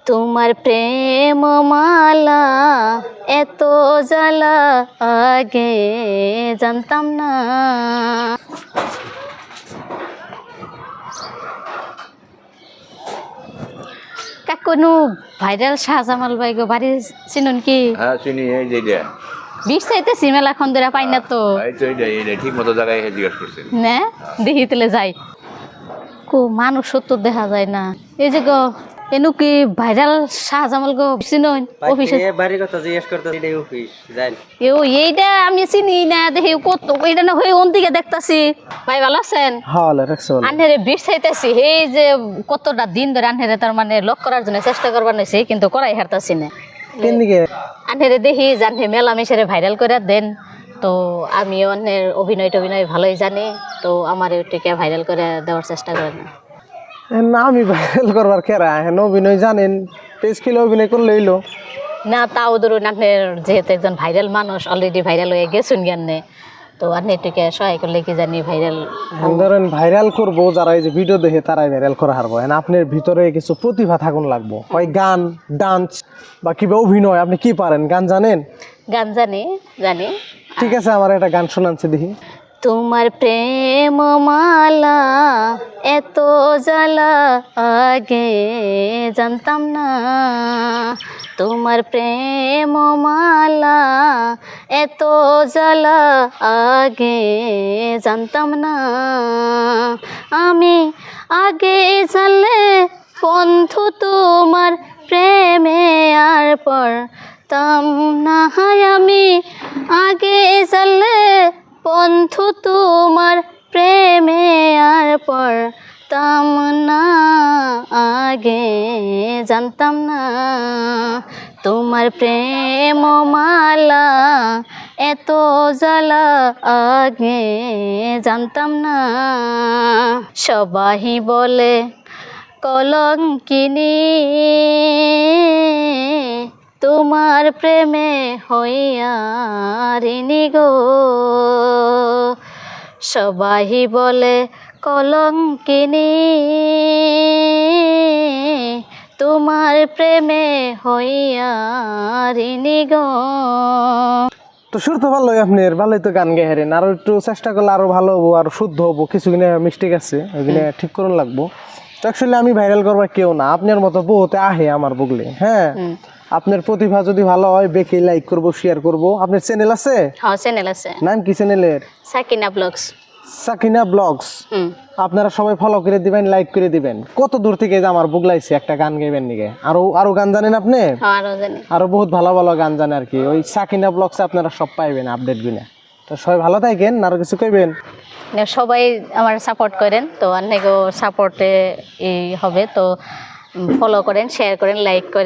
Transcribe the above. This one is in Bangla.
তোমার প্রেম মালা এত জ্বালা আগে জানতাম না। কোনো ভাইরাল শাহজামাল ভাই গো বাড়ি চিনুন কি? হ্যাঁ চিনি, এই যে এটা বিশ চাইতেছি মেলা খন ধরে পাই না তো। এই তো এইটা ঠিক মতো জায়গায় জিজ্ঞাসা করছেন না দেখি তাহলে যাই। কো মানুষ সত্তর দেখা যায় না। এই যে গো এনু কি ভাইরাল শাহজামাল গো চিনুন অফিসে বাড়ির কথা জিজ্ঞেস করতে এটাই অফিস যাই। এইটা আমি চিনি না দেখি কত এইটা না হয়ে ওন দিকে দেখতাছি। ভাই ভালো আছেন? আনহেরে বিশ চাইতেছি এই যে কতটা দিন ধরে আনহেরে তার মানে লক করার জন্য চেষ্টা করবার নিছি কিন্তু করাই হারতাছি না। আনহেরে দেখি জানহে মেলা মেশারে ভাইরাল করে দেন, তো আমি অন্যের অভিনয় টভিনয় ভালোই জানি, তো আমার ওইটাকে ভাইরাল করে দেওয়ার চেষ্টা করেন না। আমি ভাইরাল করবার কেরা হেন অভিনয় জানেন, পেজ খেলে অভিনয় করলে হইলো না। তাও ধরুন আপনার যেহেতু একজন ভাইরাল মানুষ অলরেডি ভাইরাল হয়ে গেছেন জ্ঞানে, তো আপনি এটাকে সহায় করলে কি জানি ভাইরাল ধরেন ভাইরাল করবো যারা এই যে ভিডিও দেখে তারাই ভাইরাল করা হারবো। আপনার ভিতরে কিছু প্রতিভা থাকুন লাগবো, হয় গান, ডান্স বা কিংবা অভিনয়। আপনি কি পারেন? গান জানেন? গান জানি। ঠিক আছে, আমার একটা গান শোনাচ্ছে দেখি। তোমার প্রেম মালা এত জ্বালা আগে জানতাম না। তোমার প্রেম মালা এত জ্বালা আগে জানতাম না। আমি আগে জানলে বন্ধু তোমার প্রেমে আর পড়তাম না। আমি আগে জানলে বন্ধু তোমার প্রেমে আর পড়তাম না। আগে জানতাম না তোমার প্রেম মালা এত জ্বালা আগে জানতাম না। সবাই বলে কলঙ্কিনী তোমার প্রেমে হইয়া ঋণী গো। সবাই বলে কলঙ্কিনী তোমার প্রেমে হইয়া ঋণী গো। তো সুর তো ভালোই, আপনার ভালোই তো গান গেয়ে হারেন। আরো একটু চেষ্টা করলে আরো ভালো হবো, আরো শুদ্ধ হবো। কিছু কিনে মিস্টেক আছে, ওইগুলো ঠিক করুন লাগবো। তো অ্যাকচুয়ালি আমি ভাইরাল করবার কেউ না, আপনার মতো বহুতে আহে আমার বুগলে। হ্যাঁ, আপনার প্রতিভা যদি ভালো হয় বেশি লাইক করবো, শেয়ার করবো। আপনার চ্যানেল আছে? হ্যাঁ চ্যানেল আছে। নাম কি চ্যানেলের? সাকিনা ব্লগস। সাকিনা ব্লগস। আপনারা সবাই ফলো করে দিবেন, লাইক করে দিবেন। কত দূর থেকে যে আমার বুগলাইছে একটা গান গাইবেন নিকে। আরো গান জানেন আপনি? আরো জানি, আরো বহুত ভালো ভালো গান জানে আর কি। ওই সাকিনা ব্লগসে আপনারা সব পাইবেন আপডেট গুলো। তো সবাই ভালো থাকেন, আরো কিছু কইবেন? সবাই আমার সাপোর্ট করেন, তো অনেক সাপোর্টে এই হবে, তো ফলো করেন, শেয়ার করেন, লাইক করেন।